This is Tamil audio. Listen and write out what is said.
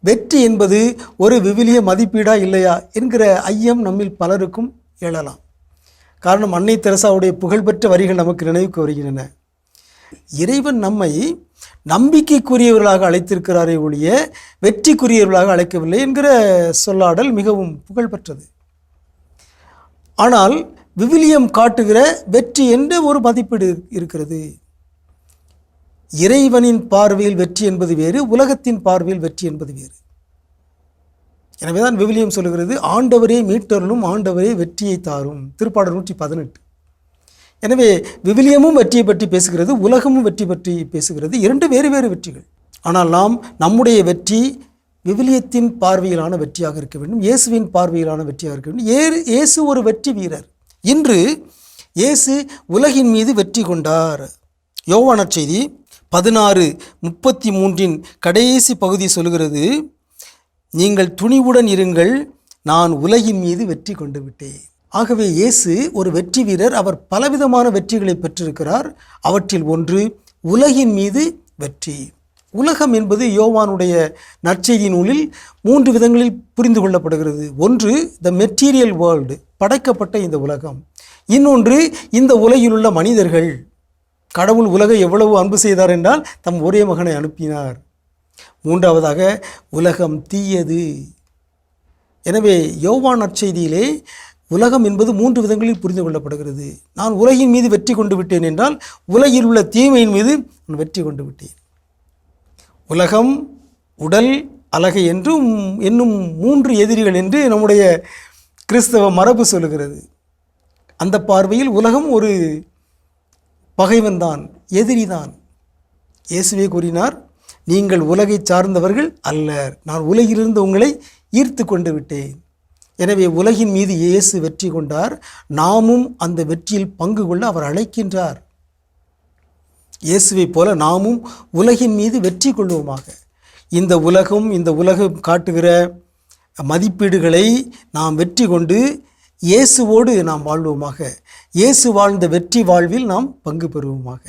வெற்றி என்பது ஒரு விவிலிய மதிப்பீடா இல்லையா என்கிற ஐயம் நம்மில் பலருக்கும் எழலாம். காரணம், அன்னை தெரசாவுடைய புகழ்பெற்ற வரிகள் நமக்கு நினைவுக்கு வருகின்றன. இறைவன் நம்மை நம்பிக்கைக்குரியவர்களாக அழைத்திருக்கிறாரே ஒழிய வெற்றிக்குரியவர்களாக அழைக்கவில்லை என்கிற சொல்லாடல் மிகவும் புகழ்பெற்றது. ஆனால் விவிலியம் காட்டுகிற வெற்றி என்ற ஒரு மதிப்பீடு இருக்கிறது. இறைவனின் பார்வையில் வெற்றி என்பது வேறு, உலகத்தின் பார்வையில் வெற்றி என்பது வேறு. எனவேதான் விவிலியம் சொல்லுகிறது, ஆண்டவரே மீட்டருளும், ஆண்டவரே வெற்றியை தாரும். திருப்பாடல் 118. எனவே விவிலியமும் வெற்றியை பற்றி பேசுகிறது, உலகமும் வெற்றி பற்றி பேசுகிறது. இரண்டு வேறு வேறு வெற்றிகள். ஆனால் நாம் நம்முடைய வெற்றி விவிலியத்தின் பார்வையிலான வெற்றியாக இருக்க வேண்டும், இயேசுவின் பார்வையிலான வெற்றியாக இருக்க வேண்டும். இயேசு ஒரு வெற்றி வீரர். இன்று இயேசு உலகின் மீது வெற்றி கொண்டார். யோவான் நற்செய்தி 16:33 கடைசி பகுதி சொல்கிறது, நீங்கள் துணிவுடன் இருங்கள், நான் உலகின் மீது வெற்றி கொண்டு விட்டேன். ஆகவே இயேசு ஒரு வெற்றி வீரர். அவர் பலவிதமான வெற்றிகளை பெற்றிருக்கிறார். அவற்றில் ஒன்று உலகின் மீது வெற்றி. உலகம் என்பது யோவானுடைய நற்செய்தி நூலில் 3 விதங்களில் புரிந்து கொள்ளப்படுகிறது. ஒன்று த மெட்டீரியல் வேர்ல்டு, படைக்கப்பட்ட இந்த உலகம். இன்னொன்று இந்த உலகில் உள்ள மனிதர்கள். கடவுள் உலகை எவ்வளவு அன்பு செய்தார் என்றால் தம் ஒரே மகனை அனுப்பினார். மூன்றாவதாக உலகம் தீயது. எனவே யோவான் நற்செய்தியிலே உலகம் என்பது 3 விதங்களில் புரிந்து கொள்ளப்படுகிறது. நான் உலகின் மீது வெற்றி கொண்டு விட்டேன் என்றால் உலகில் உள்ள தீமையின் மீது நான் வெற்றி கொண்டு விட்டேன். உலகம், உடல், அழகை என்றும் என்னும் 3 எதிரிகள் என்று நம்முடைய கிறிஸ்தவ மரபு சொல்லுகிறது. அந்த பார்வையில் உலகம் ஒரு பகைவன்தான், எதிரிதான். இயேசுவே கூறினார், நீங்கள் உலகை சார்ந்தவர்கள் அல்லர், நான் உலகிலிருந்து உங்களை ஈர்த்து கொண்டு விட்டேன். எனவே உலகின் மீது இயேசு வெற்றி கொண்டார். நாமும் அந்த வெற்றியில் பங்கு கொள்ள அவர் அழைக்கின்றார். இயேசுவை போல நாமும் உலகின் மீது வெற்றி கொள்வோமாக. இந்த உலகம் காட்டுகிற மதிப்பீடுகளை நாம் வெற்றி கொண்டு இயேசுவோடு நாம் வாழ்வோமாக. இயேசு வாழ்ந்த வெற்றி வாழ்வில் நாம் பங்கு பெறுவோமாக.